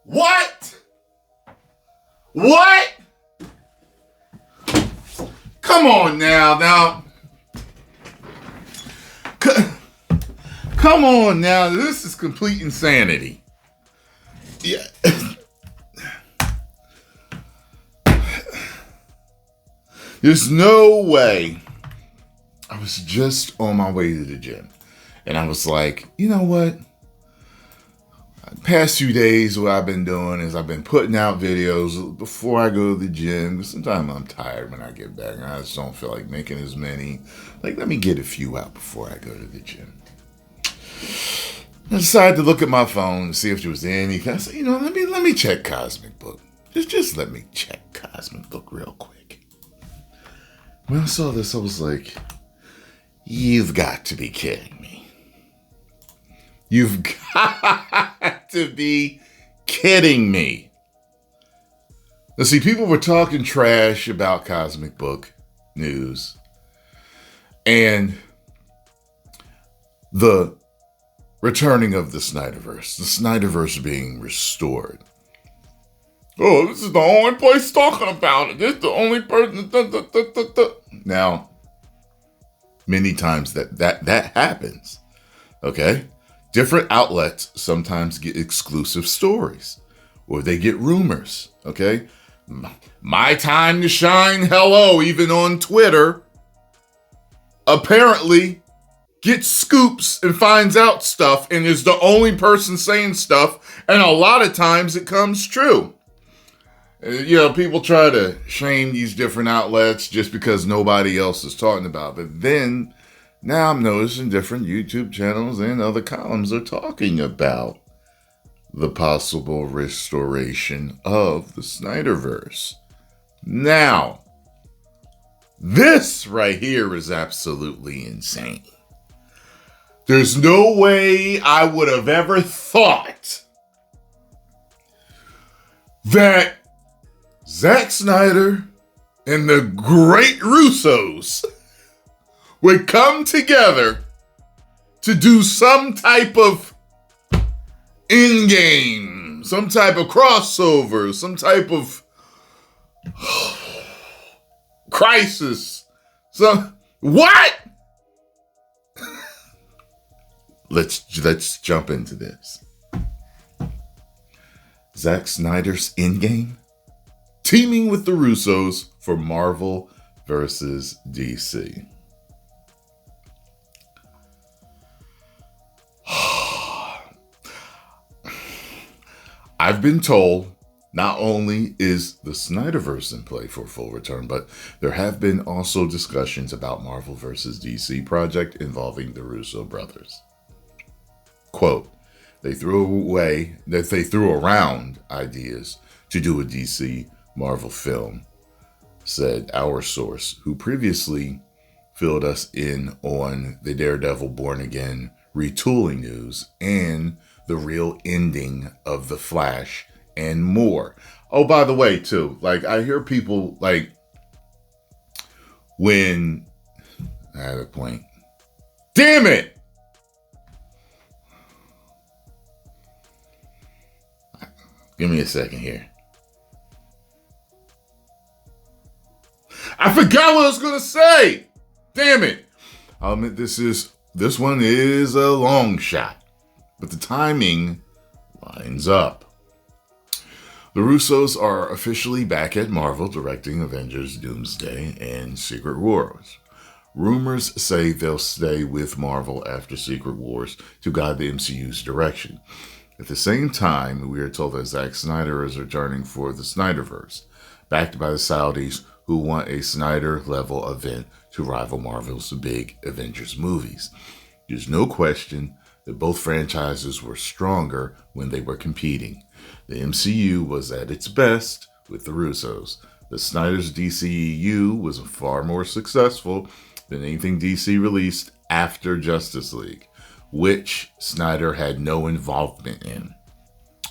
What? What? Come on now. Come on now. This is complete insanity. Yeah. There's no way. I was just on my way to the gym. And I was like, you know what? Past few days, what I've been doing is I've been putting out videos before I go to the gym. Sometimes I'm tired when I get back and I just don't feel like making as many. Like, let me get a few out before I go to the gym. I decided to look at my phone and see if there was anything. I said, let me check Cosmic Book. Just let me check Cosmic Book real quick. When I saw this, I was like, you've got to be kidding me. You've got to be kidding me. Now, see, people were talking trash about Cosmic Book news and the returning of the Snyderverse, the Snyderverse being restored. Oh, this is the only place talking about it. This is the only person. Now, many times that happens. Okay? Different outlets sometimes get exclusive stories or they get rumors, okay? My time to shine, hello, even on Twitter, apparently gets scoops and finds out stuff and is the only person saying stuff, and a lot of times it comes true. People try to shame these different outlets just because nobody else is talking about it. But then now I'm noticing different YouTube channels and other columns are talking about the possible restoration of the Snyderverse. Now, this right here is absolutely insane. There's no way I would have ever thought that Zack Snyder and the great Russos would come together to do some type of in-game, some type of crossover, some type of crisis. What? Let's jump into this. Zack Snyder's in-game teaming with the Russos for Marvel versus DC. I've been told not only is the Snyderverse in play for full return, but there have been also discussions about Marvel versus DC project involving the Russo brothers. Quote, they threw around ideas to do a DC Marvel film, said our source, who previously filled us in on the Daredevil Born Again retooling news and the real ending of The Flash and more. Oh, by the way, too, I hear people when I have a point. Damn it! Give me a second here. I forgot what I was going to say. Damn it. I'll admit this one is a long shot, but the timing lines up. The Russos are officially back at Marvel directing Avengers Doomsday and Secret Wars. Rumors say they'll stay with Marvel after Secret Wars to guide the MCU's direction. At the same time, we are told that Zack Snyder is returning for the Snyderverse, backed by the Saudis who want a Snyder-level event to rival Marvel's big Avengers movies. There's no question that both franchises were stronger when they were competing. The MCU was at its best with the Russos. The Snyder's DCEU was far more successful than anything DC released after Justice League, which Snyder had no involvement in.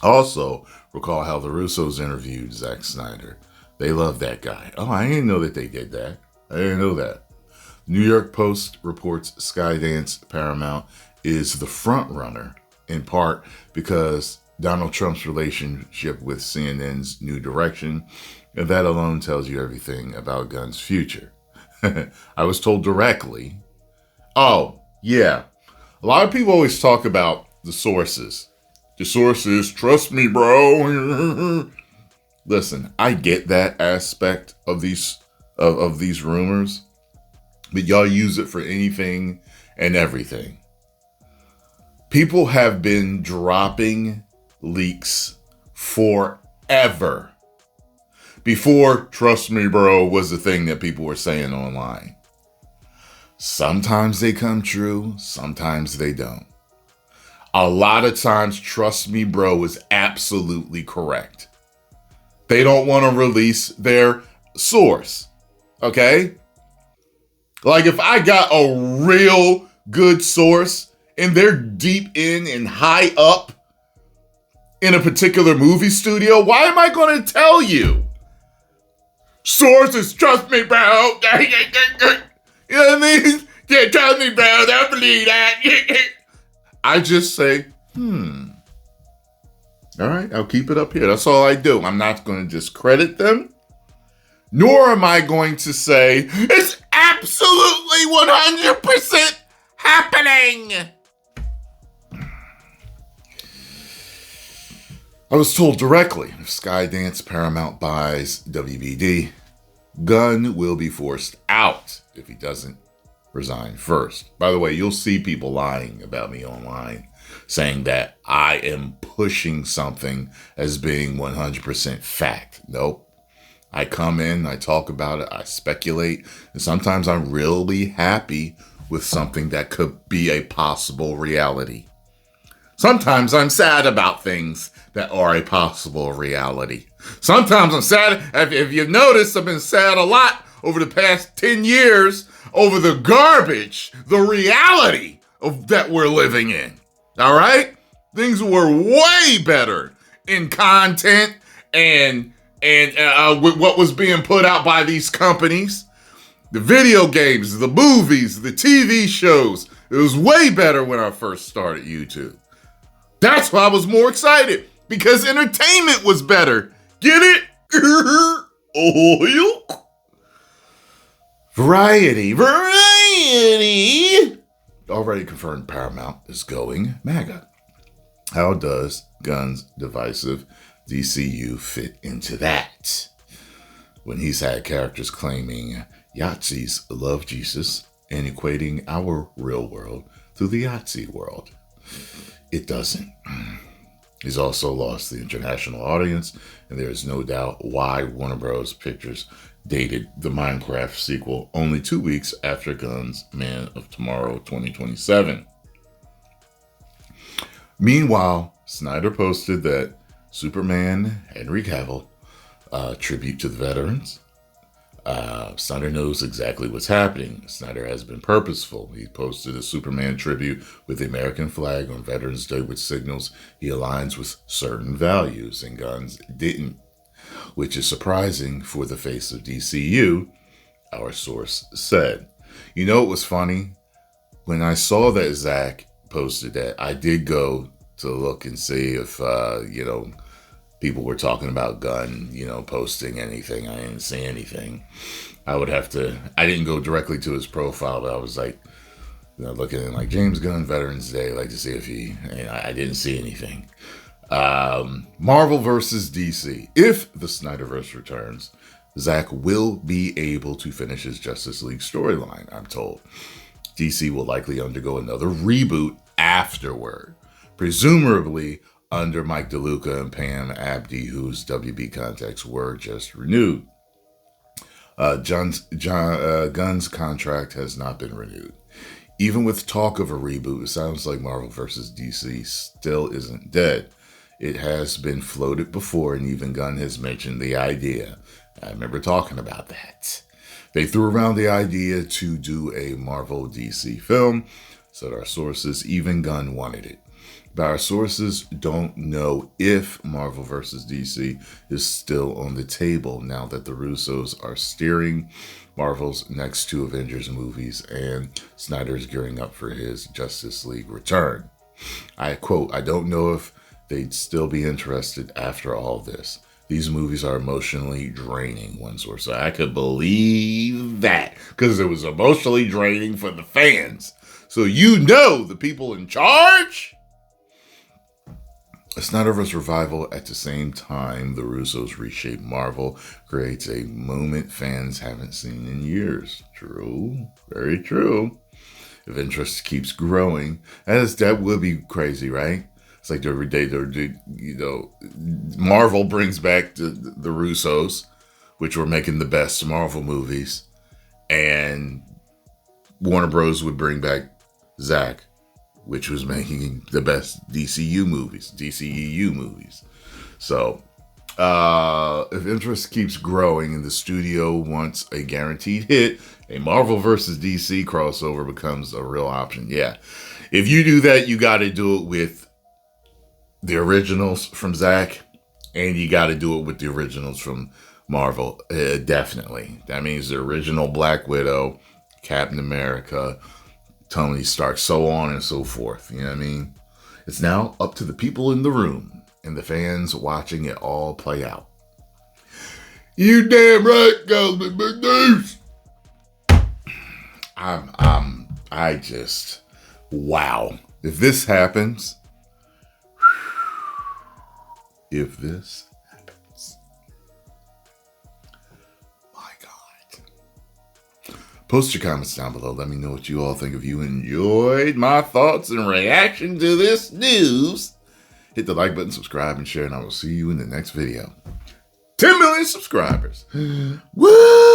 Also, recall how the Russos interviewed Zack Snyder. They love that guy. Oh, I didn't know that they did that. I didn't know that. New York Post reports Skydance Paramount is the front runner, in part because Donald Trump's relationship with CNN's New Direction, and that alone tells you everything about Gunn's future. I was told directly. Oh, yeah. A lot of people always talk about the sources. The sources, trust me, bro. Listen, I get that aspect of these rumors, but y'all use it for anything and everything. People have been dropping leaks forever. Before trust me, bro was the thing that people were saying online. Sometimes they come true, sometimes they don't. A lot of times, trust me, bro is absolutely correct. They don't want to release their source. Okay? Like if I got a real good source and they're deep in and high up in a particular movie studio, why am I going to tell you? Sources, trust me, bro. You know what I mean? Yeah, trust me, bro. Don't believe that. I just say, All right, I'll keep it up here. That's all I do. I'm not going to discredit them, nor am I going to say, it's absolutely 100% happening. I was told directly, if Skydance Paramount buys WBD, Gunn will be forced out if he doesn't resign first. By the way, you'll see people lying about me online, saying that I am pushing something as being 100% fact. Nope. I come in, I talk about it, I speculate, and sometimes I'm really happy with something that could be a possible reality. Sometimes I'm sad about things that are a possible reality. Sometimes I'm sad. If you've noticed, I've been sad a lot over the past 10 years over the garbage, the reality of that we're living in. All right? Things were way better in content and with what was being put out by these companies. The video games, the movies, the TV shows. It was way better when I first started YouTube. That's why I was more excited, because entertainment was better. Get it? Oh, Variety. Already confirmed Paramount is going MAGA. How does Gunn's divisive DCU fit into that? When he's had characters claiming Yahtzees love Jesus and equating our real world to the Yahtzee world. It doesn't. He's also lost the international audience, and there is no doubt why Warner Bros. Pictures dated the Minecraft sequel only 2 weeks after Gunn's Man of Tomorrow 2027. Meanwhile, Snyder posted that Superman Henry Cavill, tribute to the veterans. Snyder knows exactly what's happening. Snyder has been purposeful. He posted a Superman tribute with the American flag on Veterans Day, which signals he aligns with certain values, and Gunn's didn't, which is surprising for the face of DCU, our source said. You know, it was funny? When I saw that Zack posted that, I did go to look and see if, people were talking about Gunn, posting anything. I didn't see anything. I didn't go directly to his profile, but I was like, looking at like James Gunn Veterans Day, like to see if I didn't see anything. Marvel versus DC. If the Snyderverse returns, Zack will be able to finish his Justice League storyline, I'm told. DC will likely undergo another reboot afterward, presumably under Mike DeLuca and Pam Abdi, whose WB contracts were just renewed. Gunn's contract has not been renewed. Even with talk of a reboot, it sounds like Marvel vs. DC still isn't dead. It has been floated before, and even Gunn has mentioned the idea. I remember talking about that. They threw around the idea to do a Marvel DC film, said our sources. Even Gunn wanted it. But our sources don't know if Marvel vs. DC is still on the table now that the Russos are steering Marvel's next two Avengers movies and Snyder is gearing up for his Justice League return. I quote, I don't know if they'd still be interested after all this. These movies are emotionally draining, one source. So I could believe that because it was emotionally draining for the fans. So the people in charge. A Snyderverse revival at the same time the Russos reshape Marvel creates a moment fans haven't seen in years. True. Very true. If interest keeps growing, that would be crazy, right? It's like every day, Marvel brings back the Russos, which were making the best Marvel movies, and Warner Bros. Would bring back Zack, which was making the best DCEU movies. So, if interest keeps growing and the studio wants a guaranteed hit, a Marvel versus DC crossover becomes a real option. Yeah. If you do that, you got to do it with the originals from Zack, and you got to do it with the originals from Marvel. Definitely. That means the original Black Widow, Captain America, Tony Stark, so on and so forth. You know what I mean? It's now up to the people in the room and the fans watching it all play out. You damn right, Councilman Magnus. Wow. If this happens, my God. Post your comments down below. Let me know what you all think. If you enjoyed my thoughts and reaction to this news, hit the like button, subscribe, and share, and I will see you in the next video. 10 million subscribers. Woo!